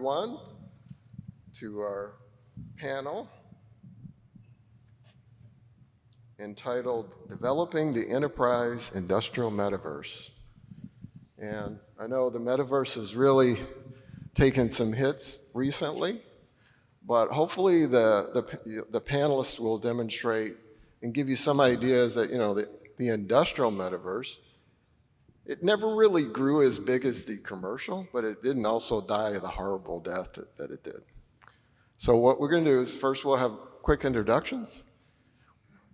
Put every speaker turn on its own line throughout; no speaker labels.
everyone to our panel entitled Developing the Enterprise Industrial Metaverse. And I know the metaverse has really taken some hits recently, but hopefully the panelists will demonstrate and give you some ideas that, the industrial metaverse, it never really grew as big as the commercial, but it didn't also die the horrible death that it did. So what we're going to do is first we'll have quick introductions.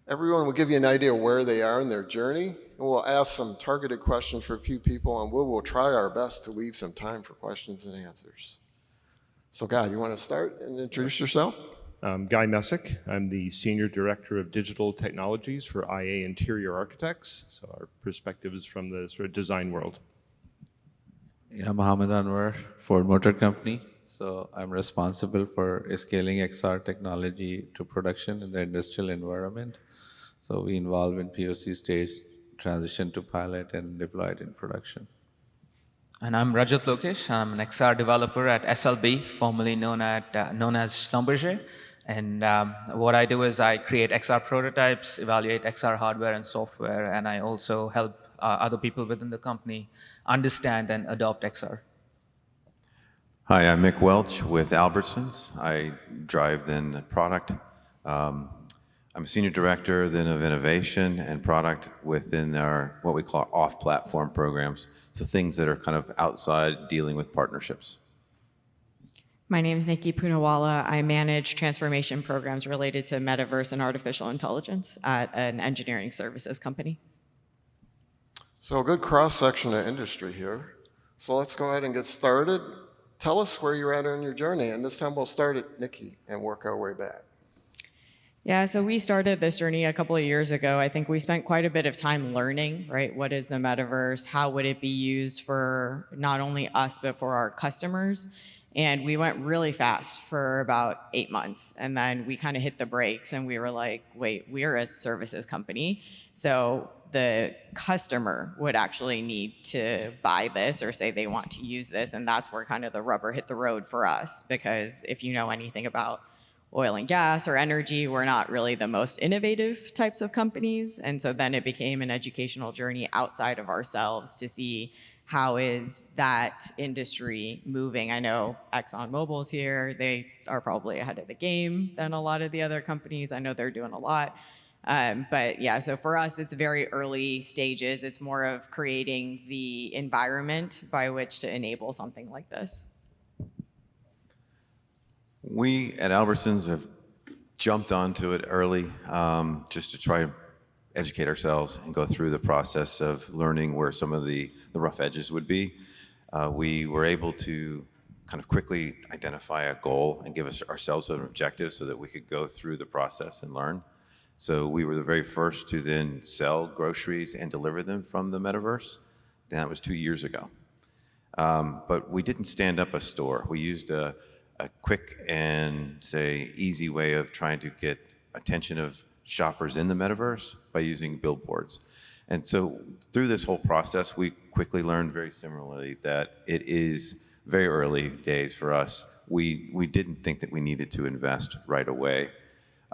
Everyone will give you an idea of where they are in their journey, and we'll ask some targeted questions for a few people, and we'll try our best to leave some time for questions and answers. So Guy, you want to start and introduce yourself?
I'm Guy Messick. I'm the Senior Director of Digital Technologies for IA Interior Architects. So our perspective is from the sort of design world.
Yeah, Mohammed Anwar, Ford Motor Company. So I'm responsible for scaling XR technology to production in the industrial environment. So we involve in POC stage, transition to pilot, and deploy it in production.
And I'm Rajat Lokesh. I'm an XR developer at SLB, formerly known as Schlumberger. And what I do is I create XR prototypes, evaluate XR hardware and software, and I also help other people within the company understand and adopt XR.
Hi, I'm Mick Welch with Albertsons. I drive then the product. I'm a senior director then of innovation and product within our what we call off-platform programs. So things that are kind of outside dealing with partnerships.
My name is Nikki Poonawalla. I manage transformation programs related to metaverse and artificial intelligence at an engineering services company.
So a good cross-section of industry here. So let's go ahead and get started. Tell us where you're at in your journey, and this time we'll start at Nikki and work our way back.
Yeah, so we started this journey a couple of years ago. I think we spent quite a bit of time learning, right? What is the metaverse? How would it be used for not only us, but for our customers? And we went really fast for about 8 months. And then we kind of hit the brakes and we were like, wait, we're a services company. So the customer would actually need to buy this or say they want to use this. And that's where kind of the rubber hit the road for us. Because if you know anything about oil and gas or energy, we're not really the most innovative types of companies. And so then it became an educational journey outside of ourselves to see how is that industry moving. I know ExxonMobil's here. They are probably ahead of the game than a lot of the other companies. I know they're doing a lot. But yeah, so for us, it's very early stages. It's more of creating the environment by which to enable something like this.
We at Albertsons have jumped onto it early just to try to educate ourselves and go through the process of learning where some of the rough edges would be. We were able to kind of quickly identify a goal and give ourselves an objective so that we could go through the process and learn. So we were the very first to then sell groceries and deliver them from the metaverse. And that was 2 years ago. But we didn't stand up a store. We used a quick and, say, easy way of trying to get attention of shoppers in the metaverse by using billboards. And so through this whole process, we quickly learned very similarly that it is very early days for us. We didn't think that we needed to invest right away,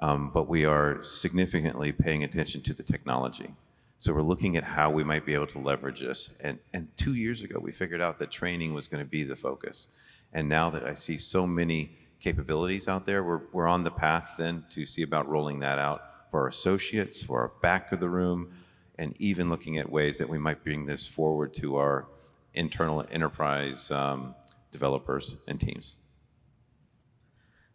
but we are significantly paying attention to the technology. So we're looking at how we might be able to leverage this. And 2 years ago, we figured out that training was going to be the focus. And now that I see so many capabilities out there, we're on the path then to see about rolling that out for our associates, for our back of the room, and even looking at ways that we might bring this forward to our internal enterprise developers and teams.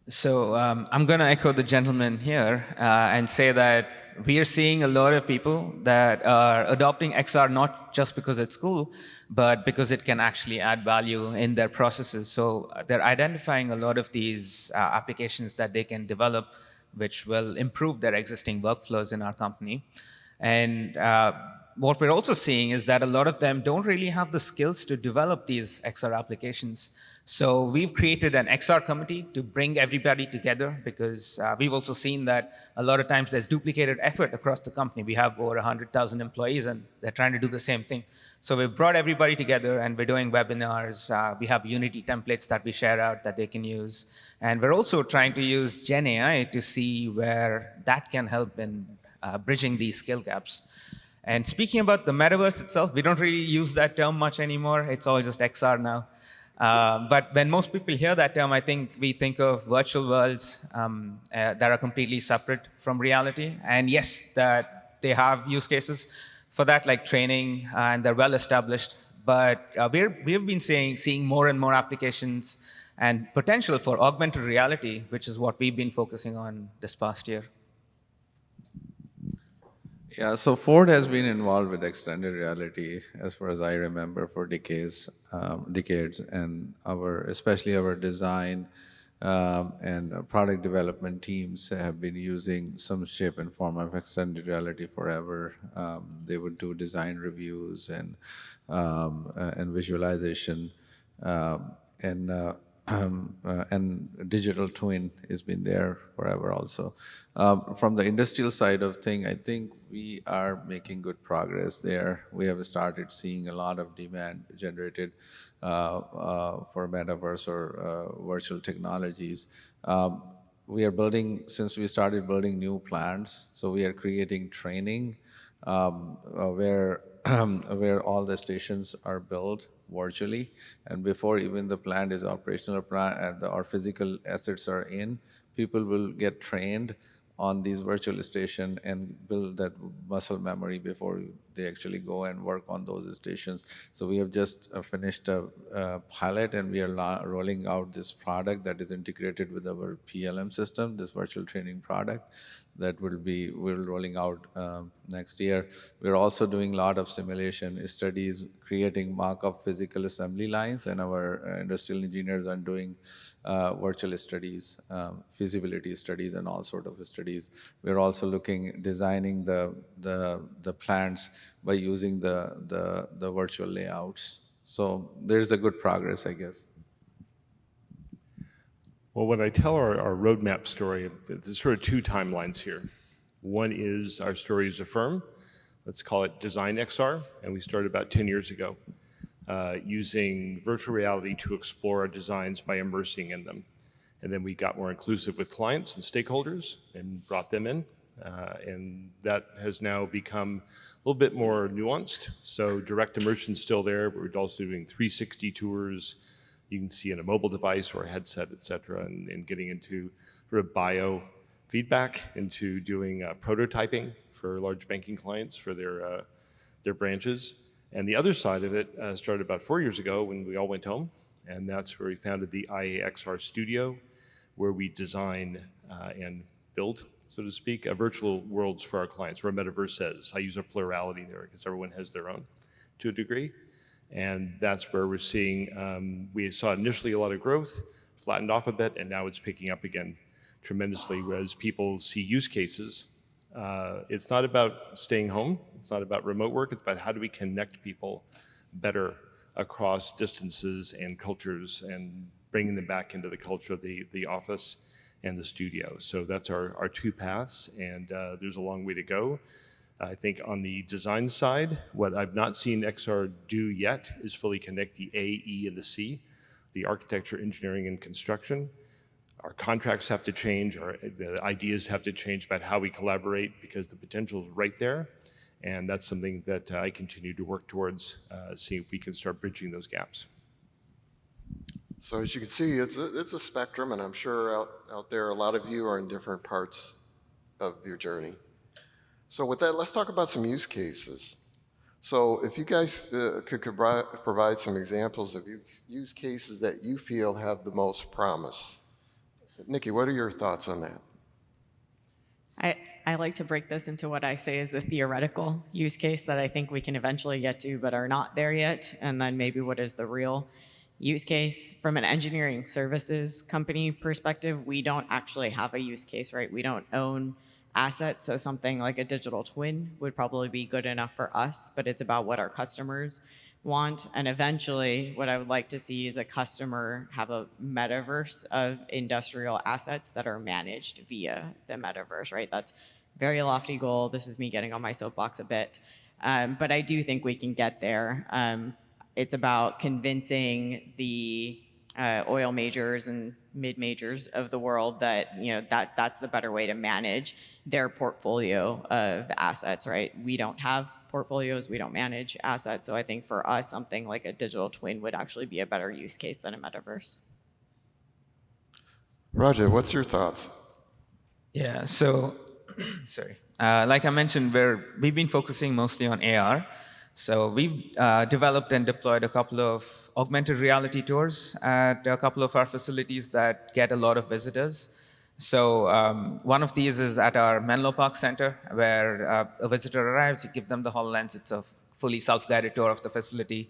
So I'm going to echo the gentleman here and say that we are seeing a lot of people that are adopting XR not just because it's cool, but because it can actually add value in their processes. So they're identifying a lot of these applications that they can develop which will improve their existing workflows in our company. And what we're also seeing is that a lot of them don't really have the skills to develop these XR applications. So we've created an XR committee to bring everybody together, because we've also seen that a lot of times there's duplicated effort across the company. We have over 100,000 employees, and they're trying to do the same thing. So we've brought everybody together, and we're doing webinars. We have Unity templates that we share out that they can use. And we're also trying to use Gen AI to see where that can help in bridging these skill gaps. And speaking about the metaverse itself, we don't really use that term much anymore. It's all just XR now. But when most people hear that term, I think we think of virtual worlds that are completely separate from reality. And yes, that they have use cases for that, like training, and they're well established. But we've been seeing more and more applications and potential for augmented reality, which is what we've been focusing on this past year.
Yeah, so Ford has been involved with extended reality, as far as I remember, for decades, and especially our design and product development teams have been using some shape and form of extended reality forever. They would do design reviews and visualization, and digital twin has been there forever also. From the industrial side of thing, I think we are making good progress there. We have started seeing a lot of demand generated for metaverse or virtual technologies. We are building, since we started building new plants, so we are creating training where all the stations are built virtually, and before even the plant is operational and our physical assets are in, people will get trained on these virtual stations and build that muscle memory before they actually go and work on those stations. So we have just finished a pilot, and we are rolling out this product that is integrated with our PLM system, this virtual training product that we're rolling out next year. We're also doing a lot of simulation studies, creating mock-up physical assembly lines, and our industrial engineers are doing virtual studies, feasibility studies, and all sort of studies. We're also designing the plants by using the virtual layouts. So there's a good progress, I guess.
Well, when I tell our roadmap story, there's sort of two timelines here. One is our story as a firm. Let's call it Design XR, and we started about 10 years ago using virtual reality to explore our designs by immersing in them. And then we got more inclusive with clients and stakeholders and brought them in. And that has now become a little bit more nuanced. So direct immersion is still there, but we're also doing 360 tours. You can see in a mobile device or a headset, et cetera, and getting into sort of bio feedback, into doing prototyping for large banking clients for their branches. And the other side of it started about 4 years ago when we all went home, and that's where we founded the IA/XR Studio, where we design and build, so to speak, virtual worlds for our clients, or metaverses. I use a plurality there because everyone has their own to a degree. And that's where we're seeing, we saw initially a lot of growth, flattened off a bit, and now it's picking up again tremendously as people see use cases. It's not about staying home, it's not about remote work, it's about how do we connect people better across distances and cultures and bringing them back into the culture of the office and the studio. So that's our two paths, and there's a long way to go. I think on the design side, what I've not seen XR do yet is fully connect the A, E, and the C, the architecture, engineering, and construction. Our contracts have to change, the ideas have to change about how we collaborate, because the potential is right there. And that's something that I continue to work towards, seeing if we can start bridging those gaps.
So as you can see, it's a spectrum, and I'm sure out there a lot of you are in different parts of your journey. So with that, let's talk about some use cases. So if you guys could provide some examples of use cases that you feel have the most promise. Nikki, what are your thoughts on that?
I like to break this into what I say is the theoretical use case that I think we can eventually get to, but are not there yet, and then maybe what is the real use case. From an engineering services company perspective, we don't actually have a use case, right? We don't own assets. So something like a digital twin would probably be good enough for us, but it's about what our customers want. And eventually, what I would like to see is a customer have a metaverse of industrial assets that are managed via the metaverse, right? That's a very lofty goal. This is me getting on my soapbox a bit. But I do think we can get there. It's about convincing the oil majors and mid majors of the world that that's the better way to manage their portfolio of assets, right? We don't have portfolios, we don't manage assets. So I think for us, something like a digital twin would actually be a better use case than a metaverse.
Raja, what's your thoughts?
Yeah, so, sorry. Like I mentioned, we've been focusing mostly on AR. So we've developed and deployed a couple of augmented reality tours at a couple of our facilities that get a lot of visitors. So one of these is at our Menlo Park Center, where a visitor arrives, you give them the HoloLens. It's a fully self-guided tour of the facility.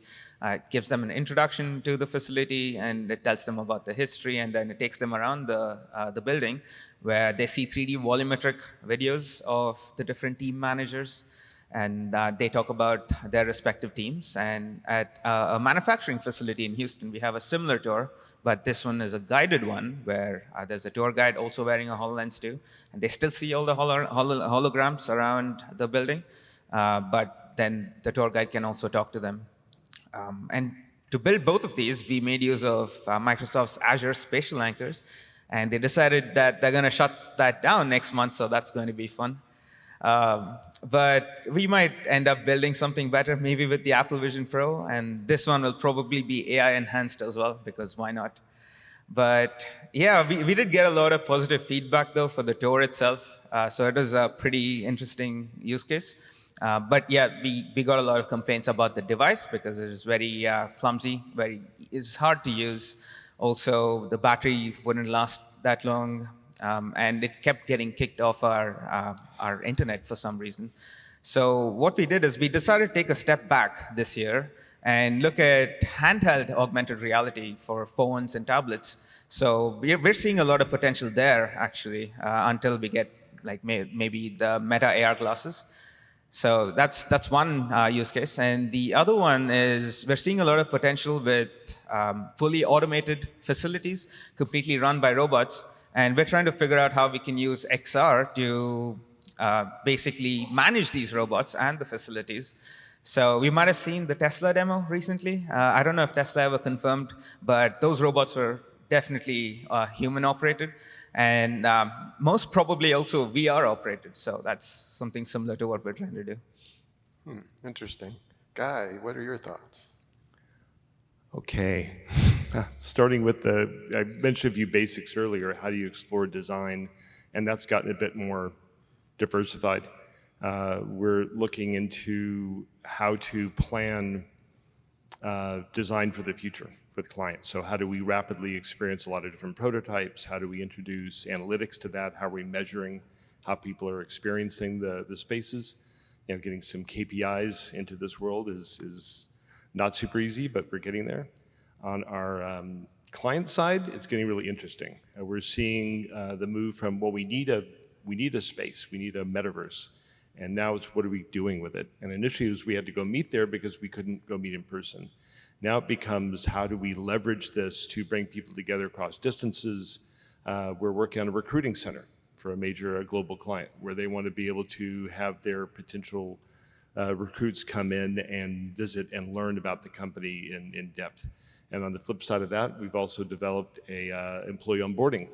It gives them an introduction to the facility, and it tells them about the history, and then it takes them around the building, where they see 3D volumetric videos of the different team managers, and they talk about their respective teams. And at a manufacturing facility in Houston, we have a similar tour, but this one is a guided one where there's a tour guide also wearing a HoloLens too, and they still see all the holograms around the building, but then the tour guide can also talk to them. And to build both of these, we made use of Microsoft's Azure Spatial Anchors, and they decided that they're going to shut that down next month, so that's going to be fun. But we might end up building something better, maybe with the Apple Vision Pro, and this one will probably be AI enhanced as well, because why not? But yeah, we did get a lot of positive feedback though for the tour itself, so it was a pretty interesting use case. But yeah, we got a lot of complaints about the device because it is very clumsy, it's hard to use. Also, the battery wouldn't last that long. And it kept getting kicked off our internet for some reason. So what we did is we decided to take a step back this year and look at handheld augmented reality for phones and tablets. So we're seeing a lot of potential there, actually, until we get like maybe the Meta AR glasses. So that's one use case. And the other one is we're seeing a lot of potential with fully automated facilities, completely run by robots. And we're trying to figure out how we can use XR to basically manage these robots and the facilities. So we might have seen the Tesla demo recently. I don't know if Tesla ever confirmed, but those robots were definitely human operated, and most probably also VR operated. So that's something similar to what we're trying to do.
Interesting. Guy, what are your thoughts?
Okay. Starting with I mentioned a few basics earlier. How do you explore design? And that's gotten a bit more diversified. We're looking into how to plan design for the future with clients. So how do we rapidly experience a lot of different prototypes? How do we introduce analytics to that? How are we measuring how people are experiencing the spaces? Getting some KPIs into this world is not super easy, but we're getting there. On our client side, it's getting really interesting. We're seeing the move from, well, we need a space, we need a metaverse, and now it's what are we doing with it? And initially it was we had to go meet there because we couldn't go meet in person. Now it becomes how do we leverage this to bring people together across distances? We're working on a recruiting center for a major global client where they want to be able to have their potential recruits come in and visit and learn about the company in depth. And on the flip side of that, we've also developed a employee onboarding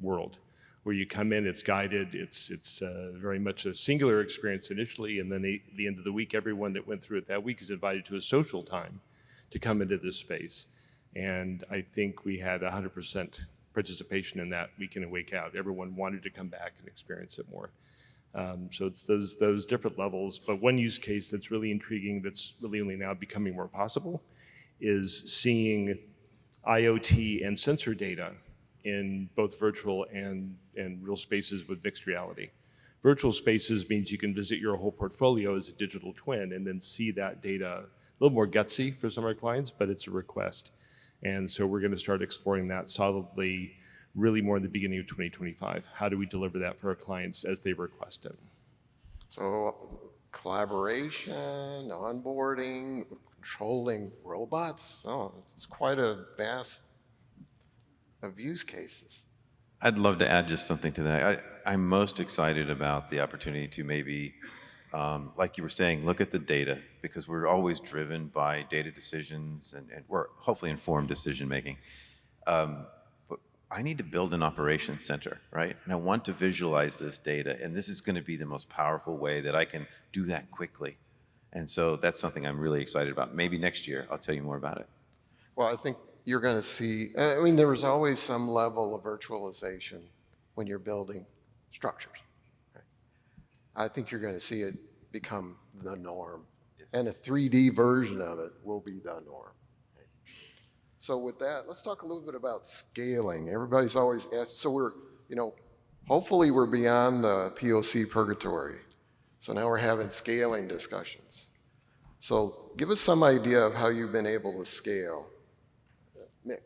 world where you come in, it's guided, it's very much a singular experience initially, and then at the end of the week, everyone that went through it that week is invited to a social time to come into this space. And I think we had 100% participation in that week in and week out. Everyone wanted to come back and experience it more. So it's those different levels. But one use case that's really intriguing, that's really only now becoming more possible, is seeing IoT and sensor data in both virtual and real spaces with mixed reality. Virtual spaces means you can visit your whole portfolio as a digital twin and then see that data. A little more gutsy for some of our clients, but it's a request. And so we're going to start exploring that solidly really more in the beginning of 2025. How do we deliver that for our clients as they request it?
So collaboration, onboarding, controlling robots. Oh, it's quite a vast of use cases.
I'd love to add just something to that. I'm most excited about the opportunity to maybe, like you were saying, look at the data, because we're always driven by data decisions and we're hopefully informed decision making. But I need to build an operations center, right? And I want to visualize this data, and this is going to be the most powerful way that I can do that quickly. And so that's something I'm really excited about. Maybe next year I'll tell you more about it.
Well, I think you're going to see, I mean, there was always some level of virtualization when you're building structures. Okay? I think you're going to see it become the norm.
Yes.
And a 3D version of it will be the norm. Okay? So with that, let's talk a little bit about scaling. Everybody's always asked, so we're, hopefully we're beyond the POC purgatory. So now we're having scaling discussions. So give us some idea of how you've been able to scale. Nick.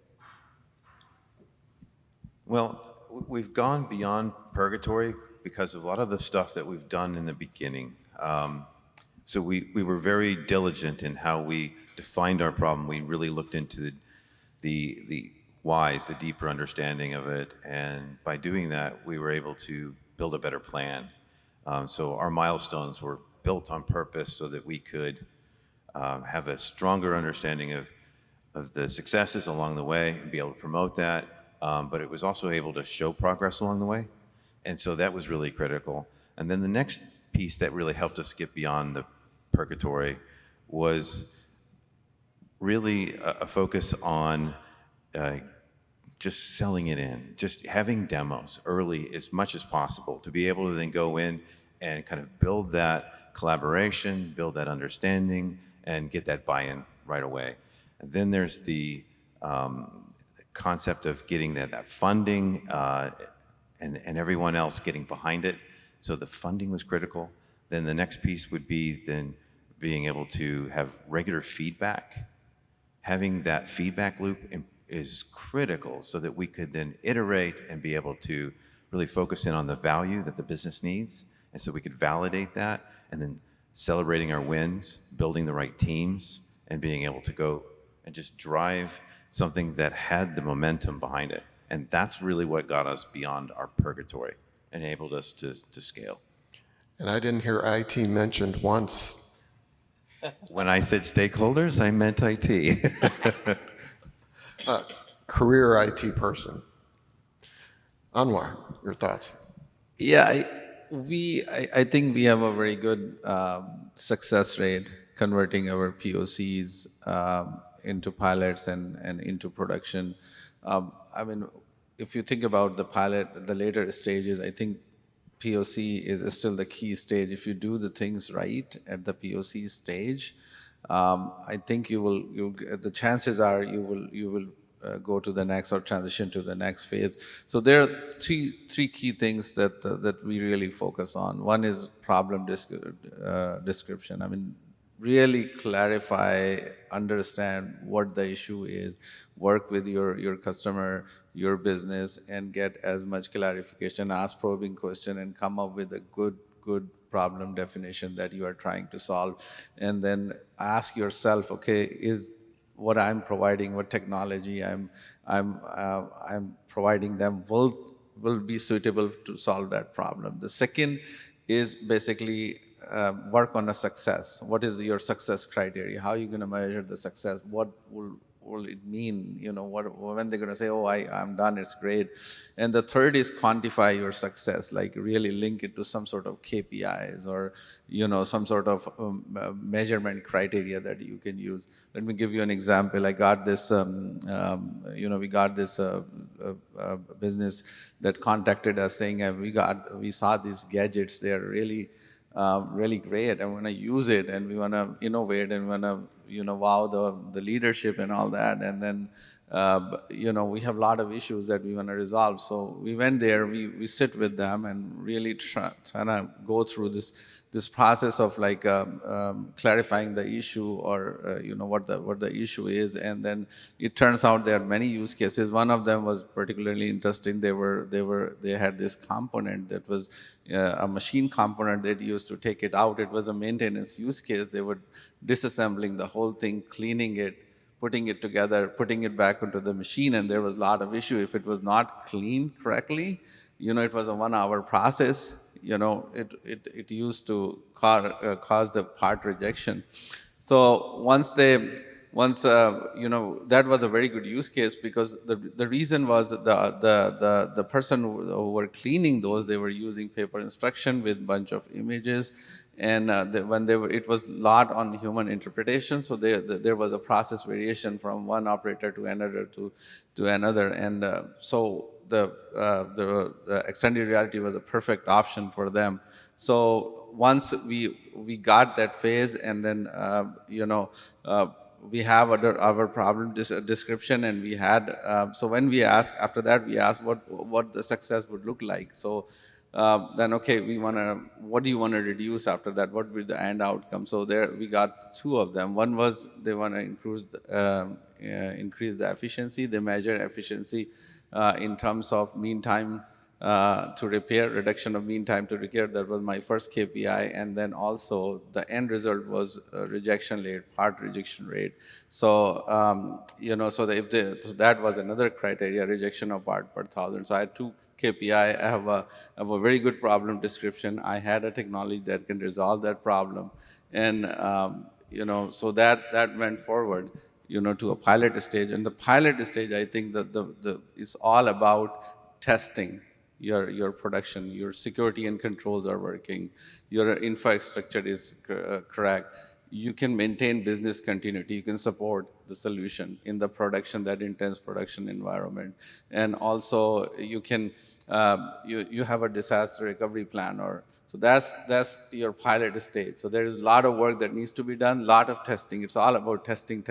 Well, we've gone beyond purgatory because of a lot of the stuff that we've done in the beginning. So we were very diligent in how we defined our problem. We really looked into the whys, the deeper understanding of it. And by doing that, we were able to build a better plan. So our milestones were built on purpose so that we could have a stronger understanding of the successes along the way and be able to promote that. But it was also able to show progress along the way. And so that was really critical. And then the next piece that really helped us get beyond the purgatory was really a focus on just selling it in, just having demos early as much as possible to be able to then go in and kind of build that collaboration, build that understanding, and get that buy-in right away. And then there's the concept of getting that funding and everyone else getting behind it. So the funding was critical. Then the next piece would be then being able to have regular feedback. Having that feedback loop is critical so that we could then iterate and be able to really focus in on the value that the business needs. And so we could validate that, and then celebrating our wins, building the right teams, and being able to go and just drive something that had the momentum behind it. And that's really what got us beyond our purgatory, enabled us to scale.
And I didn't hear IT mentioned once.
When I said stakeholders, I meant IT.
Career IT person. Anwar, your thoughts?
Yeah, I think we have a very good success rate converting our POCs into pilots and into production. I mean, if you think about the pilot, the later stages, I think POC is still the key stage. If you do the things right at the POC stage, I think the chances are you will go to the next or transition to the next phase. So there are three key things that we really focus on. One is problem description. I mean, really clarify, understand what the issue is, work with your customer, your business, and get as much clarification, ask probing question, and come up with a good problem definition that you are trying to solve. And then ask yourself, okay, is what I'm providing, what technology I'm providing them will be suitable to solve that problem. The second is basically work on a success. What is your success criteria? How are you going to measure the success? What will it mean? When they're going to say, oh, I'm done, it's great. And the third is quantify your success, like really link it to some sort of KPIs or, some sort of measurement criteria that you can use. Let me give you an example. I got this, we got this business that contacted us saying, we saw these gadgets, they're really great. I want to use it, and we want to innovate, and we want to wow the leadership and all that. And then we have a lot of issues that we want to resolve. So we went there, we sit with them and really try to go through this process of like clarifying the issue, or what the issue is. And then it turns out there are many use cases. One of them was particularly interesting. They had this component that was a machine component that used to take it out. It was a maintenance use case. They were disassembling the whole thing, cleaning it, putting it together, putting it back into the machine, and there was a lot of issue. If it was not cleaned correctly, it was a 1-hour process. It used to cause the part rejection. So that was a very good use case, because the reason was the person who were cleaning those, they were using paper instruction with bunch of images, and it was a lot on human interpretation. So there was a process variation from one operator to another to another, and so the extended reality was a perfect option for them. So once we got that phase, and then we have our problem description, and we had so when we asked after that, we asked what the success would look like. So then, okay, what do you want to reduce after that? What will the end outcome? So there we got 2 of them. One was they want to increase the efficiency. They measure efficiency in terms of mean time to repair, reduction of mean time to repair. That was my first KPI. And then also the end result was rejection rate, part rejection rate. So, so that was another criteria, rejection of part per 1,000. So I had 2 KPI. I have a very good problem description. I had a technology that can resolve that problem. And, so that went forward, to a pilot stage. And the pilot stage, I think that is all about testing your production, your security and controls are working, your infrastructure is correct. You can maintain business continuity. You can support the solution in the production, that intense production environment. And also you can, you have a disaster recovery plan, so that's your pilot stage. So there is a lot of work that needs to be done, a lot of testing. It's all about testing.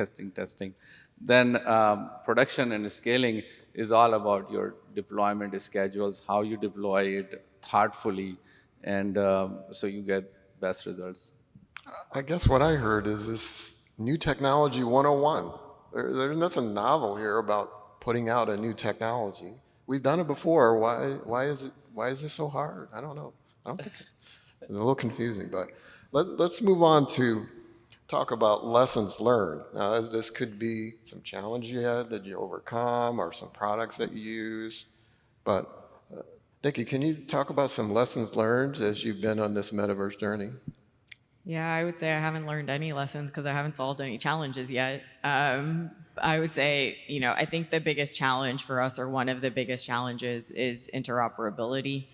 Then production and scaling is all about your deployment schedules, how you deploy it thoughtfully, and so you get best results.
I guess what I heard is this new technology 101. There's nothing novel here about putting out a new technology. We've done it before. Why is this so hard? I don't know. I don't think it's a little confusing, but let's move on to talk about lessons learned. Now, this could be some challenge you had that you overcome, or some products that you used. But Nikki, can you talk about some lessons learned as you've been on this metaverse journey?
Yeah, I would say I haven't learned any lessons because I haven't solved any challenges yet. I would say, I think the biggest challenge for us, or one of the biggest challenges, is interoperability.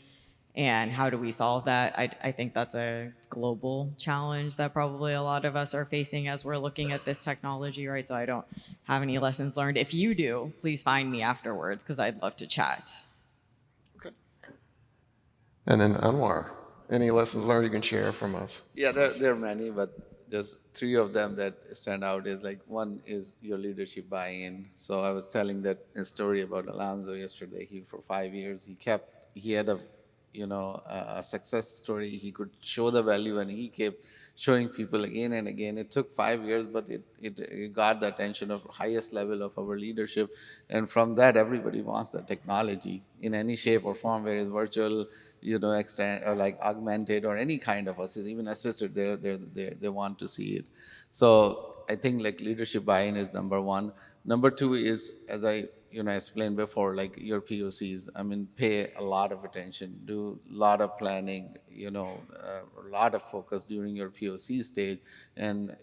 And how do we solve that? I think that's a global challenge that probably a lot of us are facing as we're looking at this technology, right? So I don't have any lessons learned. If you do, please find me afterwards, because I'd love to chat.
Okay. And then Anwar, any lessons learned you can share from us?
Yeah, there are many, but there's 3 of them that stand out. Is like, one is your leadership buy-in. So I was telling that story about Alonzo yesterday. For 5 years, he had a success story. He could show the value, and he kept showing people again and again. It took 5 years, but it got the attention of highest level of our leadership. And from that, everybody wants the technology in any shape or form, whether it's virtual, extend, or like augmented, or any kind of assisted, even assisted. They want to see it. So I think like leadership buy-in is number 1. Number 2 is, as I explained before, like your POCs. I mean, pay a lot of attention, do a lot of planning, a lot of focus during your POC stage, and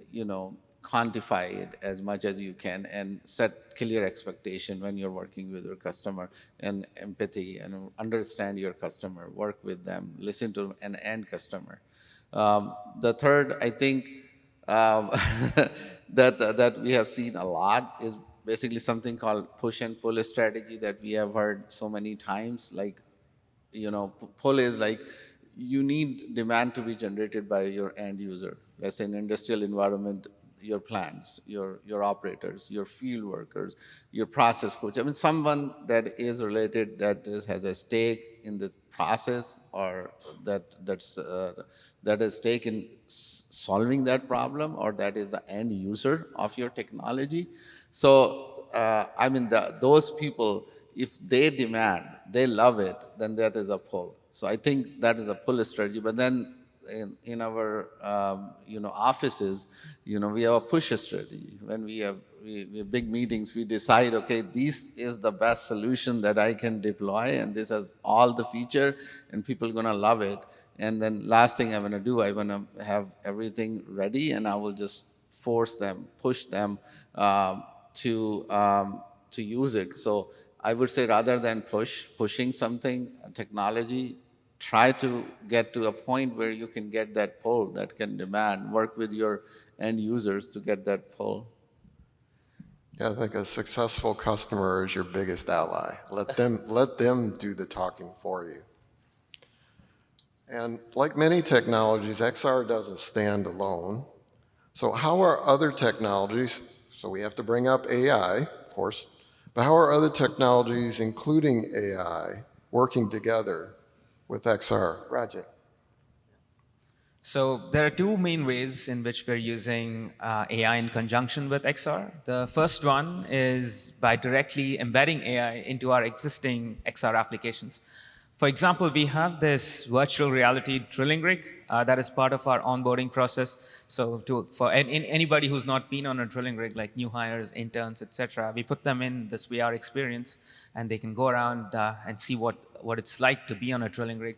quantify it as much as you can, and set clear expectation when you're working with your customer, and empathy, and understand your customer, work with them, listen to an end customer. The third, I think, that we have seen a lot is basically something called push and pull strategy that we have heard so many times. Like, pull is like, you need demand to be generated by your end user. Let's say in industrial environment, your plants, your operators, your field workers, your process coach. I mean, someone that is related, has a stake in the process, or that is stake in solving that problem, or that is the end user of your technology. So, I mean, those people, if they demand, they love it, then that is a pull. So I think that is a pull strategy. But then in our offices, we have a push strategy. When we have big meetings, we decide, okay, this is the best solution that I can deploy, and this has all the feature, and people are gonna love it. And then last thing I want to do, I want to have everything ready, and I will just force them, push them to use it. So I would say, rather than pushing something, technology, try to get to a point where you can get that pull, that can demand, work with your end users to get that pull.
Yeah, I think a successful customer is your biggest ally. Let them do the talking for you. And like many technologies, XR doesn't stand alone. So how are other technologies, so we have to bring up AI, of course, but how are other technologies, including AI, working together with XR? Rajat.
So there are two main ways in which we're using AI in conjunction with XR. The first one is by directly embedding AI into our existing XR applications. For example, we have this virtual reality drilling rig that is part of our onboarding process. So for anybody who's not been on a drilling rig, like new hires, interns, etc., we put them in this VR experience, and they can go around and see what it's like to be on a drilling rig.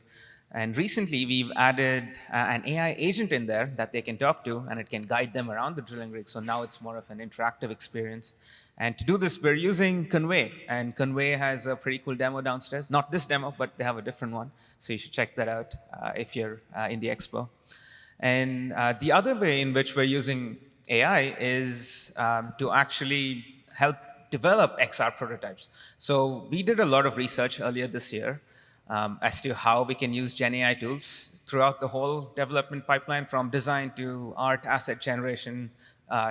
And recently, we've added an AI agent in there that they can talk to, and it can guide them around the drilling rig. So now it's more of an interactive experience. And to do this, we're using Convey. And Convey has a pretty cool demo downstairs. Not this demo, but they have a different one. So you should check that out if you're in the expo. And the other way in which we're using AI is to actually help develop XR prototypes. So we did a lot of research earlier this year as to how we can use Gen AI tools throughout the whole development pipeline, from design to art asset generation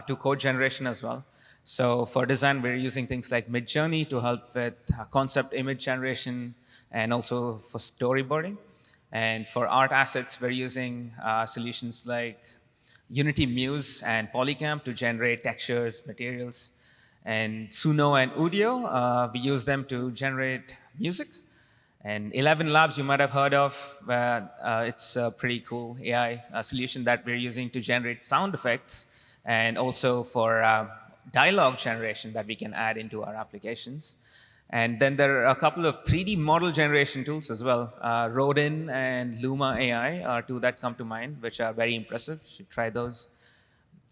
to code generation as well. So for design, we're using things like Midjourney to help with concept image generation and also for storyboarding. And for art assets, we're using solutions like Unity Muse and Polycam to generate textures, materials. And Suno and Udio, we use them to generate music. And 11 Labs, you might have heard of. It's a pretty cool AI solution that we're using to generate sound effects, and also for dialogue generation that we can add into our applications. And then there are a couple of 3D model generation tools as well. Rodin and Luma AI are two that come to mind, which are very impressive. You should try those.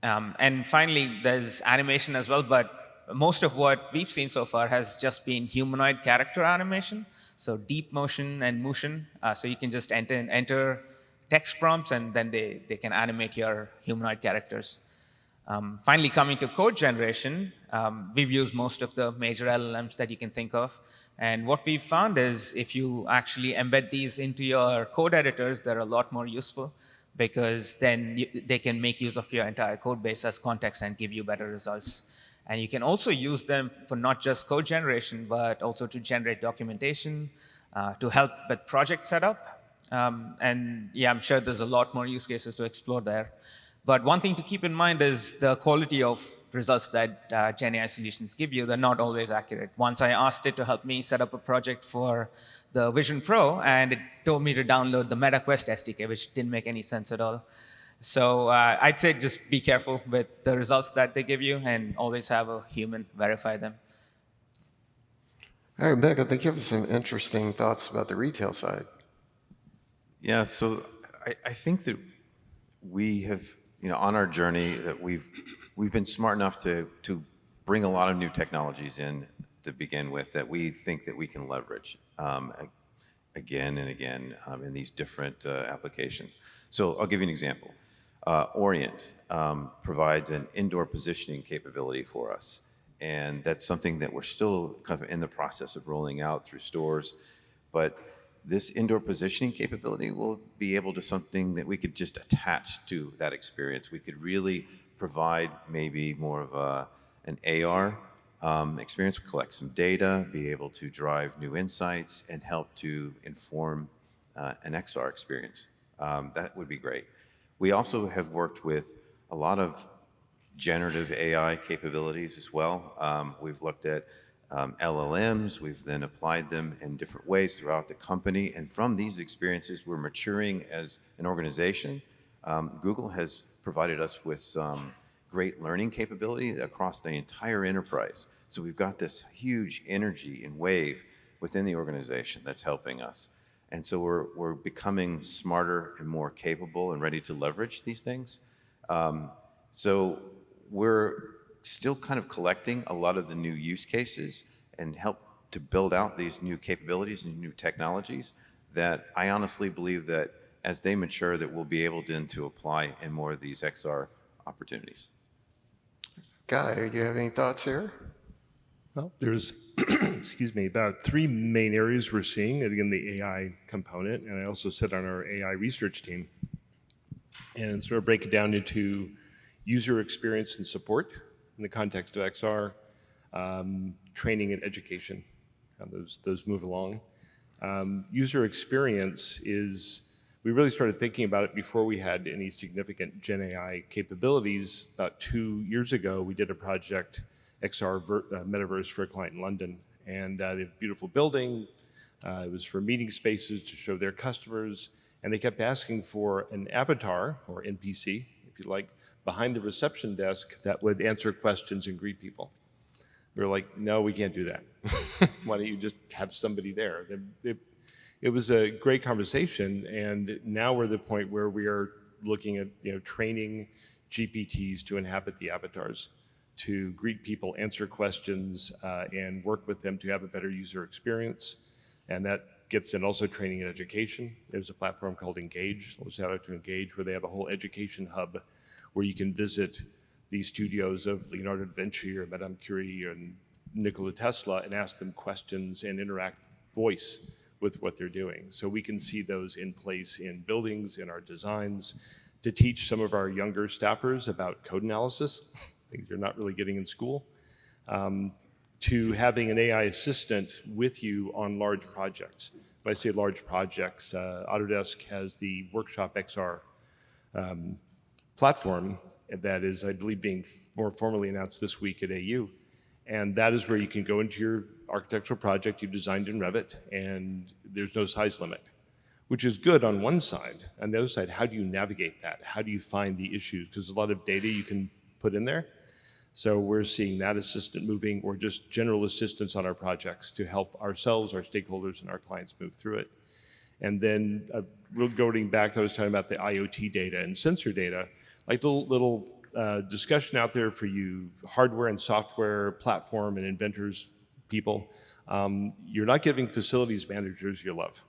And finally, there's animation as well, but most of what we've seen so far has just been humanoid character animation. So deep motion and motion. So you can just enter text prompts, and then they can animate your humanoid characters. Finally, coming to code generation, we've used most of the major LLMs that you can think of. And what we've found is if you actually embed these into your code editors, they're a lot more useful, because then they can make use of your entire code base as context and give you better results. And you can also use them for not just code generation, but also to generate documentation, to help with project setup. And yeah, I'm sure there's a lot more use cases to explore there. But one thing to keep in mind is the quality of results that Gen AI solutions give you. They're not always accurate. Once I asked it to help me set up a project for the Vision Pro, and it told me to download the MetaQuest SDK, which didn't make any sense at all. So I'd say just be careful with the results that they give you, and always have a human verify them.
All right, Beck, I think you have some interesting thoughts about the retail side.
Yeah, so I think that we have, on our journey, that we've been smart enough to bring a lot of new technologies in to begin with that we think that we can leverage again and again in these different applications. So I'll give you an example. Orient provides an indoor positioning capability for us, and that's something that we're still kind of in the process of rolling out through stores. But this indoor positioning capability will be able to something that we could just attach to that experience. We could really provide maybe more of an AR experience, collect some data, be able to drive new insights, and help to inform an XR experience. That would be great. We also have worked with a lot of generative AI capabilities as well. We've looked at LLMs, we've then applied them in different ways throughout the company, and from these experiences, we're maturing as an organization. Google has provided us with some great learning capability across the entire enterprise. So we've got this huge energy and wave within the organization that's helping us. And so we're becoming smarter and more capable and ready to leverage these things. So we're still kind of collecting a lot of the new use cases and help to build out these new capabilities and new technologies that I honestly believe that as they mature, that we'll be able then to apply in more of these XR opportunities.
Guy, do you have any thoughts here?
Well, there's, excuse me, about three main areas we're seeing. And again, the AI component, and I also sit on our AI research team. And sort of break it down into user experience and support in the context of XR, training and education. Those move along. User experience is, we really started thinking about it before we had any significant Gen AI capabilities. About 2 years ago, we did a project, XR Metaverse, for a client in London. And they have a beautiful building. It was for meeting spaces to show their customers. And they kept asking for an avatar, or NPC, if you like, behind the reception desk that would answer questions and greet people. We were like, no, we can't do that. Why don't you just have somebody there? It was a great conversation, and now we're at the point where we are looking at training GPTs to inhabit the avatars, to greet people, answer questions, and work with them to have a better user experience. And that gets in also training and education. There's a platform called Engage. I'll shout out to Engage, where they have a whole education hub where you can visit the studios of Leonardo da Vinci or Madame Curie and Nikola Tesla and ask them questions and interact voice with what they're doing. So we can see those in place in buildings, in our designs, to teach some of our younger staffers about code analysis, things you're not really getting in school, to having an AI assistant with you on large projects. When I say large projects, Autodesk has the Workshop XR platform that is, I believe, being more formally announced this week at AU. And that is where you can go into your architectural project you designed in Revit, and there's no size limit, which is good on one side. On the other side, how do you navigate that? How do you find the issues? Because there's a lot of data you can put in there. So we're seeing that assistant moving, or just general assistance on our projects to help ourselves, our stakeholders, and our clients move through it. And then going back to, I was talking about the IoT data and sensor data, like the little discussion out there for you hardware and software platform and inventors people. You're not giving facilities managers your love.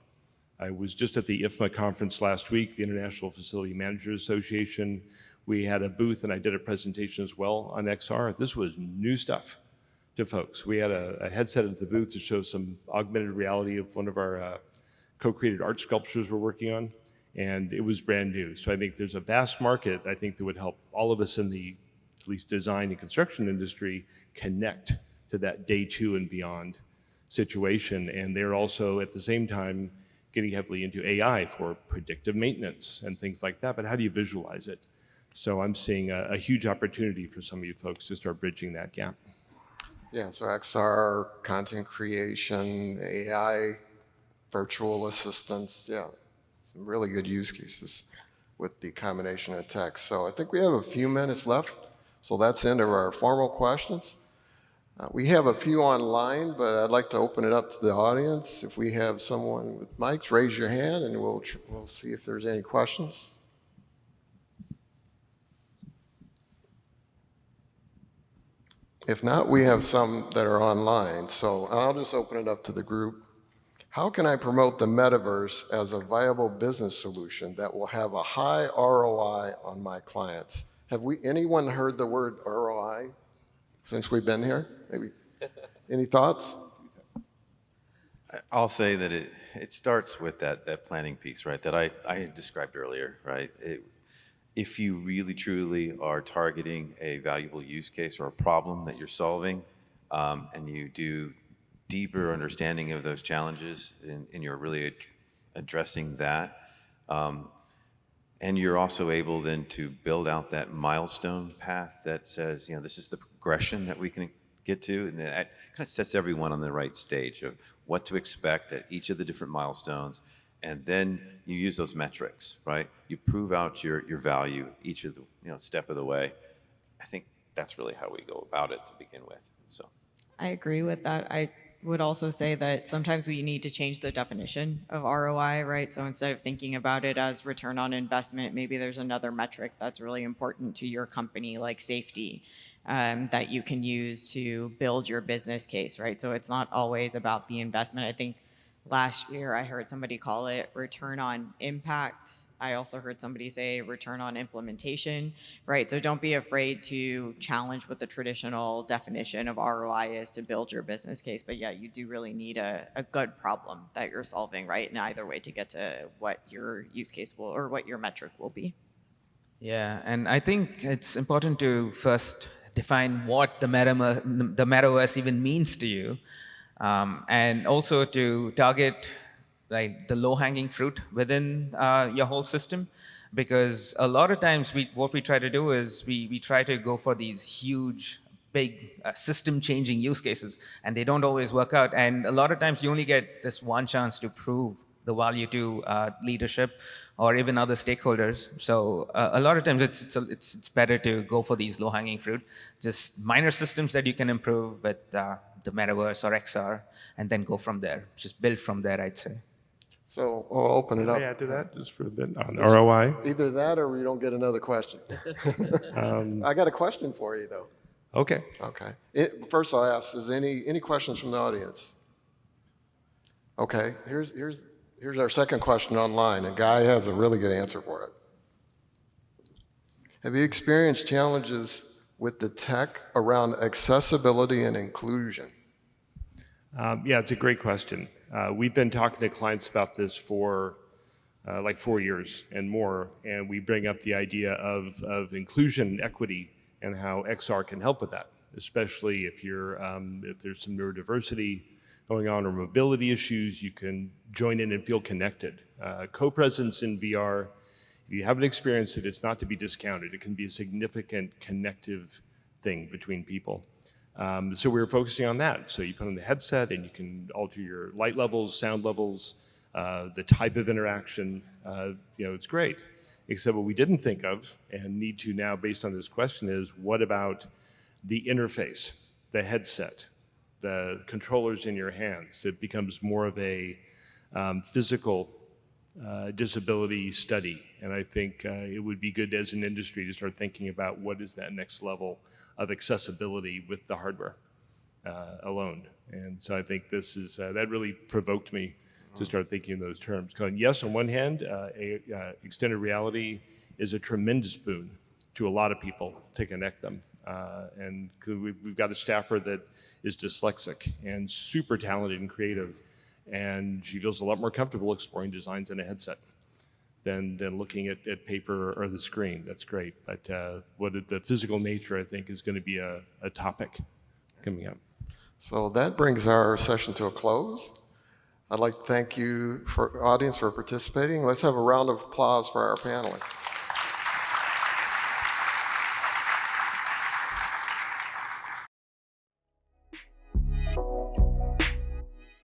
I was just at the IFMA conference last week, the International Facility Managers Association. We had a booth and I did a presentation as well on XR. This was new stuff to folks. We had a headset at the booth to show some augmented reality of one of our co-created art sculptures we're working on, and it was brand new. So I think there's a vast market, I think, that would help all of us in the, at least design and construction industry, connect to that day two and beyond situation. And they're also at the same time getting heavily into AI for predictive maintenance and things like that, but how do you visualize it? So I'm seeing a huge opportunity for some of you folks to start bridging that gap.
Yeah, so XR, content creation, AI, virtual assistants, yeah, some really good use cases with the combination of tech. So I think we have a few minutes left, so that's the end of our formal questions. We have a few online, but I'd like to open it up to the audience. If we have someone with mics, raise your hand and we'll see if there's any questions. If not, we have some that are online, so I'll just open it up to the group. How can I promote the metaverse as a viable business solution that will have a high ROI on my clients? Have anyone heard the word ROI since we've been here? Maybe. Any thoughts?
I'll say that it starts with that planning piece, right, that I described earlier, right? if you really truly are targeting a valuable use case or a problem that you're solving, and you do deeper understanding of those challenges, and you're really addressing that, and you're also able then to build out that milestone path that says, this is the progression that we can get to, and that kind of sets everyone on the right stage of what to expect at each of the different milestones. And then you use those metrics, right? You prove out your value each of the step of the way. I think that's really how we go about it to begin with. So
I agree with that. I would also say that sometimes we need to change the definition of ROI, right? So instead of thinking about it as return on investment, maybe there's another metric that's really important to your company, like safety, that you can use to build your business case, right? So it's not always about the investment. I think last year I heard somebody call it return on impact. I also heard somebody say return on implementation, right? So don't be afraid to challenge what the traditional definition of ROI is to build your business case. But yeah, you do really need a good problem that you're solving, right? In either way to get to what your use case will, or what your metric will be.
Yeah, and I think it's important to first define what the metaverse even means to you, and also to target like the low-hanging fruit within your whole system, because a lot of times what we try to do is we try to go for these huge, big system-changing use cases, and they don't always work out. And a lot of times you only get this one chance to prove the value to leadership or even other stakeholders. So a lot of times it's better to go for these low-hanging fruit, just minor systems that you can improve with the metaverse or XR, and then go from there. Just build from there, I'd say.
So I'll open it
Can I
up.
add to that just for a bit on ROI?
Either that or we don't get another question. I got a question for you, though.
Okay.
Okay. First I'll ask, is any questions from the audience? Okay, here's our second question online, and Guy has a really good answer for it. Have you experienced challenges with the tech around accessibility and inclusion?
Yeah, it's a great question. We've been talking to clients about this for like 4 years and more, and we bring up the idea of inclusion and equity and how XR can help with that, especially if there's some neurodiversity going on or mobility issues, you can join in and feel connected. Co-presence in VR, if you haven't experienced it, it's not to be discounted. It can be a significant connective thing between people. So we were focusing on that. So you put on the headset and you can alter your light levels, sound levels, the type of interaction. It's great. Except what we didn't think of and need to now, based on this question, is what about the interface, the headset, the controllers in your hands? It becomes more of a physical disability study. And I think it would be good as an industry to start thinking about what is that next level of accessibility with the hardware alone. And so I think this is, that really provoked me to start thinking in those terms. Going, yes, on one hand, extended reality is a tremendous boon to a lot of people to connect them. And we've got a staffer that is dyslexic and super talented and creative, and she feels a lot more comfortable exploring designs in a headset than looking at paper or the screen. That's great. But the physical nature, I think, is going to be a topic coming up.
So that brings our session to a close. I'd like to thank you, audience, for participating. Let's have a round of applause for our panelists.